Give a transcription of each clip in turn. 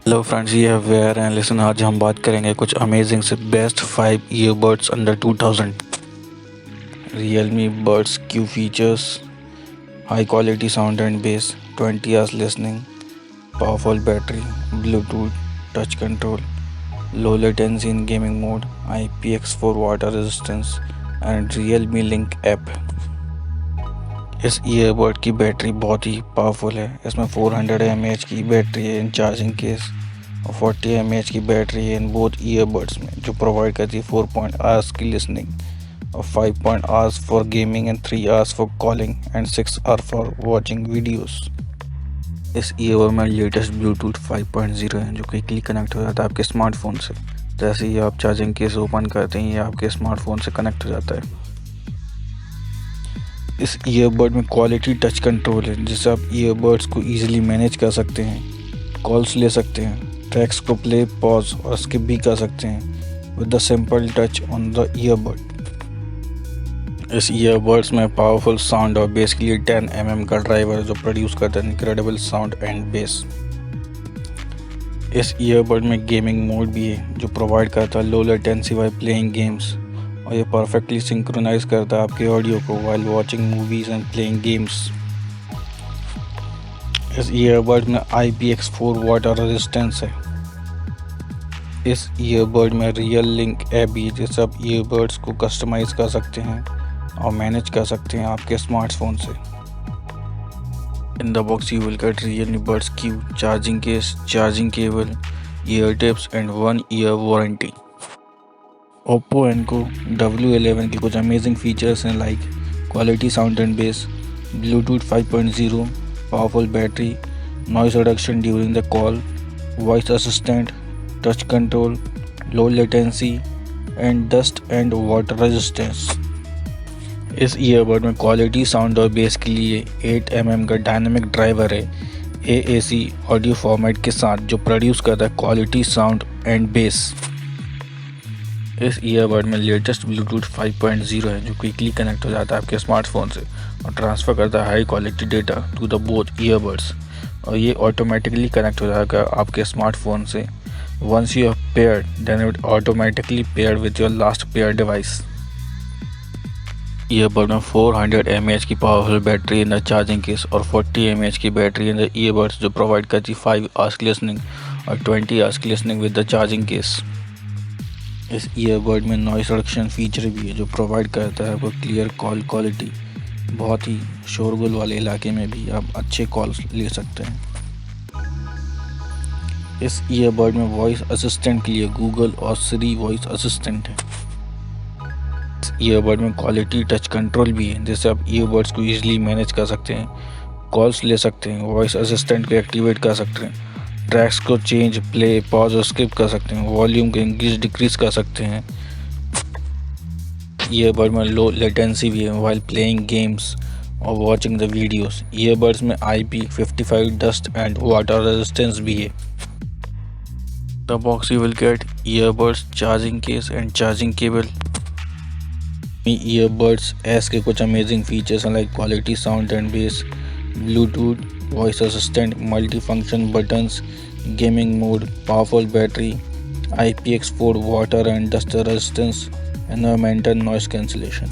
Hello friends, ये है where and listen. आज हम बात करेंगे कुछ अमेजिंग से best 5 earbuds under 2000। Realme buds Q features: high quality sound and base, 20 hours listening, powerful battery, Bluetooth, touch control, low latency in gaming mode, IPX4 water resistance and Realme link app. इस earbud की battery बहुत ही powerful है। इसमें 400 mAh की battery है इन charging case और 40 mAh की battery है इन बोथ ईयरबड्स में, जो प्रोवाइड करती है 4 आवर्स की लिसनिंग और 5 hours for gaming and 3 hours for calling and 6 hour for watching videos. इस ईयरबड में लेटेस्ट ब्लूटूथ 5.0 है, जो क्विकली कनेक्ट हो जाता है आपके स्मार्टफोन से। जैसे ही आप चार्जिंग केस ओपन करते हैं, ये आपके स्मार्टफोन से कनेक्ट हो जाता है। इस ईयरबड में क्वालिटी टच कंट्रोल है, जिससे आप ईयरबड्स को इजीली मैनेज कर सकते हैं, कॉल्स ले सकते हैं, ट्रैक्स को प्ले, पॉज और स्किप भी कर सकते हैं with the simple touch on the earbud. इस ईयरबड्स में पावरफुल साउंड और बेस के लिए 10 mm का ड्राइवर जो प्रोड्यूस करता है इनक्रेडिबल साउंड एंड बेस। इस ईयरबड में गेमिंग मोड भी है, जो प्रोवाइड करता है low latency while playing games, और ये परफेक्टली सिंक्रोनाइज करता है आपके ऑडियो को while watching movies and playing games. इस ईयरबड में IPX4 वाटर रेजिस्टेंस है। इस ईयरबड में रियल लिंक ऐप भी है, जिससे आप ईयरबड्स को कस्टमाइज कर सकते हैं और मैनेज कर सकते हैं आपके स्मार्टफोन से। In the box you will get Realme buds Q, charging case, charging cable, year tips and 1 year warranty. Oppo Enco W11 के कुछ अमेजिंग फीचर्स हैं, like quality sound and base, Bluetooth 5.0, powerful battery, noise reduction during the call, voice assistant, touch control, low latency and dust and water resistance. इस earbud में quality sound और base के लिए 8 mm का dynamic driver है AAC audio format के साथ, जो प्रोड्यूस करता है क्वालिटी साउंड एंड बेस। इस ईयरबड में लेटेस्ट ब्लूटूथ 5.0 है, जो क्विकली कनेक्ट हो जाता है आपके स्मार्टफोन से और ट्रांसफ़र करता है high quality data to the both earbuds, और ये ऑटोमेटिकली कनेक्ट हो जाएगा आपके स्मार्टफोन से। Once you have paired, then it automatically paired with your last pair device. Earbud में 400 mAh की powerful battery in the charging case और 40 mAh की बैटरी इन द ईयरबड्स, जो प्रोवाइड करती 5 आवर्स की लिसनिंग और 20 आवर्स की listening with the charging case. इस ईयरबड में नॉइस रिडक्शन फीचर भी है, जो प्रोवाइड करता है आपको क्लियर कॉल क्वालिटी। बहुत ही शोरगुल वाले इलाके में भी आप अच्छे कॉल्स ले सकते हैं। इस ईयरबड में वॉइस असिस्टेंट के लिए गूगल और सिरी वॉइस असिस्टेंट है। इस ईयरबड में क्वालिटी टच कंट्रोल भी है, जिससे आप ईयरबड्स को ईजिली मैनेज कर सकते हैं, कॉल्स ले सकते हैं, वॉइस असिस्टेंट को एक्टिवेट कर सकते हैं, ट्रैक्स को चेंज, प्ले, पॉज और स्किप कर सकते हैं, वॉल्यूम को इंक्रीज डिक्रीज कर सकते हैं। ईयरबड में लो लेटेंसी भी है वाइल प्लेइंग गेम्स और वॉचिंग द वीडियोस। ईयरबड्स में IP55 dust and water resistance भी है। The box you will get earbuds, charging case and charging cable. Earbuds S के कुछ अमेजिंग फीचर्स हैं, like quality sound and base, Bluetooth, voice assistant, multi function buttons, gaming mode, powerful battery, IPX4 water and dust resistance, environmental noise cancellation.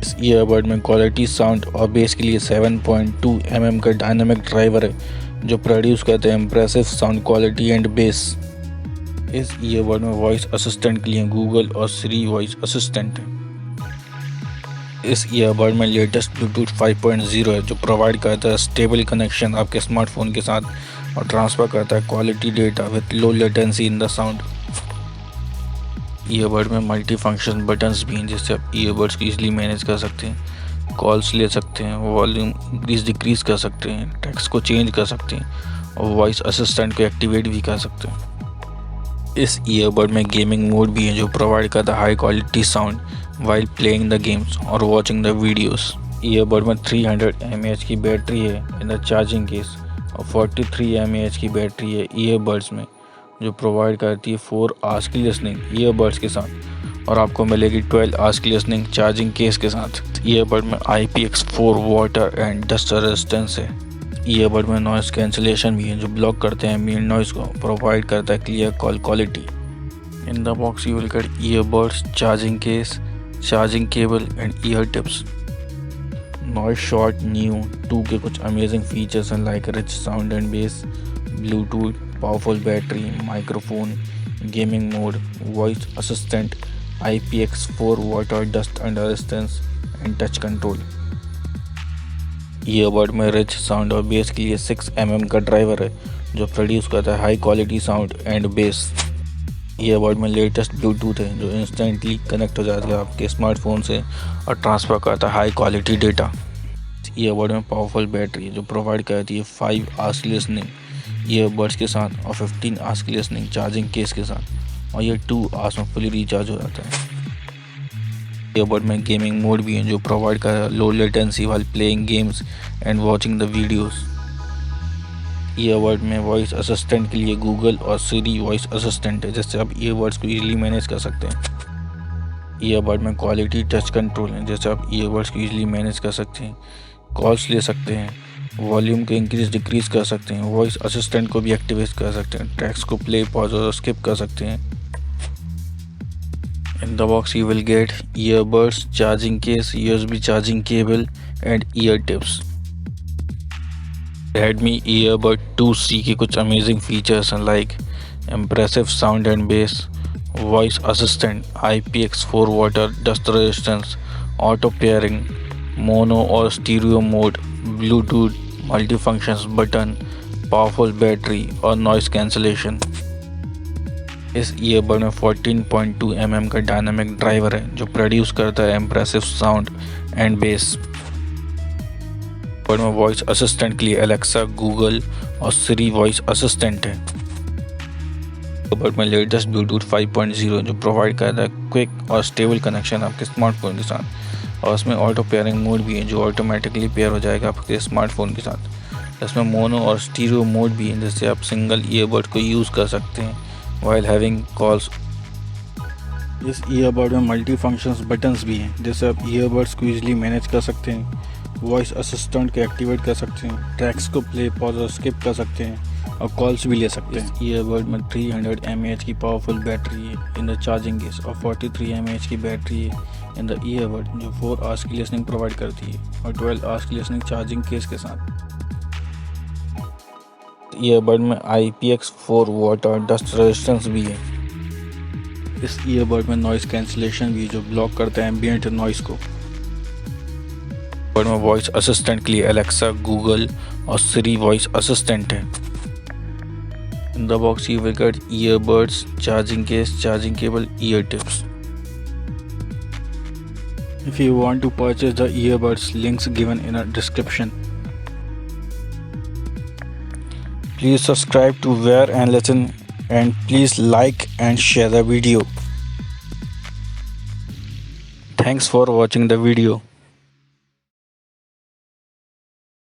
इस earbud में quality sound और base के लिए 7.2 mm का dynamic driver है, जो produce करते हैं impressive sound quality and base. इस ईयरबड में वॉइस असिस्टेंट के लिए गूगल और सिरी वॉइस असिस्टेंट है। इस ईयरबड में लेटेस्ट ब्लूटूथ 5.0 है, जो प्रोवाइड करता है स्टेबल कनेक्शन आपके स्मार्टफोन के साथ और ट्रांसफ़र करता है quality data with low latency in the sound. Earbud में मल्टी फंक्शन बटन्स भी हैं, जिससे आप ईयरबड्स को ईजिली मैनेज कर सकते हैं, कॉल्स ले सकते हैं, वॉल्यूम इंक्रीज डिक्रीज कर सकते हैं, टेक्स्ट को चेंज कर सकते हैं और वॉइस असिस्टेंट को एक्टिवेट भी कर सकते हैं। इस ईयरबड में गेमिंग मोड भी है, जो प्रोवाइड करता है high quality sound while playing the games और वॉचिंग द वीडियोस। ईयरबड में 300 mAh की बैटरी है इन द चार्जिंग केस और 43 mAh की बैटरी है ईयरबड्स में, जो प्रोवाइड करती है 4 आवर्स की लिसनिंग ईयरबड्स के साथ, और आपको मिलेगी 12 आवर्स की लिसनिंग चार्जिंग केस के साथ। ईयरबड में IPX4 water and dust resistance है। ईयरबड में नॉइस कैंसिलेशन भी है जो ब्लॉक करते हैं एम्बिएंट नॉइस को, प्रोवाइड करता है clear call quality. In the box you will get earbuds, charging case, charging cable and year tips. Noise shot new 2 के कुछ अमेजिंग फीचर्स हैं like rich sound and base, Bluetooth, powerful battery, microphone, gaming mode, voice assistant, IPX4 water dust and resistance and touch control. Earbud में rich sound और base के लिए 6 mm का driver है जो प्रोड्यूस करता है high quality sound and base. Earbud में लेटेस्ट ब्लूटूथ है जो इंस्टेंटली कनेक्ट हो जाता है आपके स्मार्टफोन से और ट्रांसफ़र करता है हाई क्वालिटी डेटा। ईयरबड में पावरफुल बैटरी जो प्रोवाइड करती है 5 आवर्स की लिसनिंग ईयरबड्स के साथ और 15 आवर्स की लिसनिंग चार्जिंग केस के साथ, और ये 2 आवर्स में फुली रिचार्ज हो जाता है। ईयरबड में गेमिंग मोड भी है जो प्रोवाइड कर low latency while playing games and watching the videos. Earbud में वॉइस असिस्टेंट के लिए गूगल और सिरी वॉइस असिस्टेंट है जिससे आप ईयरबड्स को इजीली मैनेज कर सकते हैं। ईयरबड में क्वालिटी टच कंट्रोल है जैसे आप ईयरबड्स को इजीली मैनेज कर सकते हैं, कॉल्स ले सकते हैं, वॉल्यूम को इंक्रीज डिक्रीज कर सकते हैं, वॉइस असिस्टेंट को भी एक्टिवेट कर सकते हैं, ट्रैक्स को प्ले पॉज और स्किप कर सकते हैं। In the box you will get earbuds, charging case, USB charging cable and ear tips. Redmi Earbud 2C के कुछ amazing features हैं like impressive sound and bass, voice assistant, IPX4 water dust resistance, auto pairing, mono और stereo mode, Bluetooth, multifunctions button, powerful battery और noise cancellation। इस earbud में 14.2 mm का dynamic driver है जो प्रोड्यूस करता है impressive sound and base. Earbud में वॉइस असिस्टेंट के लिए एलेक्सा, गूगल और सिरी वॉइस असिस्टेंट है। ईयरबड में लेटेस्ट ब्लूटूथ 5.0 जो प्रोवाइड करता है क्विक और स्टेबल कनेक्शन आपके स्मार्टफोन के साथ, और उसमें ऑटो पेयरिंग मोड भी है जो ऑटोमेटिकली पेयर हो जाएगा आपके स्मार्टफोन के साथ। इसमें मोनो और स्टीरियो मोड भी है जिससे आप सिंगल ईयरबड को यूज़ कर सकते हैं while having calls। इस ईयरबड में मल्टी फंक्शंस बटन्स भी हैं जिससे आप ईयरबड्स को इजीली मैनेज कर सकते हैं, वॉइस असिस्टेंट को एक्टिवेट कर सकते हैं, ट्रैक्स को प्ले पॉज और स्किप कर सकते हैं और कॉल्स भी ले सकते हैं। ईयरबड में 300 mAh की पावरफुल बैटरी है इन द चार्जिंग केस और 43 mAh की बैटरी है इन द ईयरबड जो 4 आवर्स की लिसनिंग प्रोवाइड करती है और 12 आवर्स की लिसनिंग चार्जिंग केस के साथ। ईयरबड में IPX4 वाटर डस्ट रेजिस्टेंस भी है। इस ईयरबड में नॉइस कैंसिलेशन भी है जो ब्लॉक करता है एम्बिएंट नॉइस को। ईयरबड में वॉइस असिस्टेंट के लिए एलेक्सा, गूगल और सिरी वॉइस असिस्टेंट है। In the box you will get earbuds, charging case, charging cable, year tips. If you want to purchase the earbuds, links given in a description. Please subscribe to Wear and Listen and please like and share the video. Thanks for watching the video.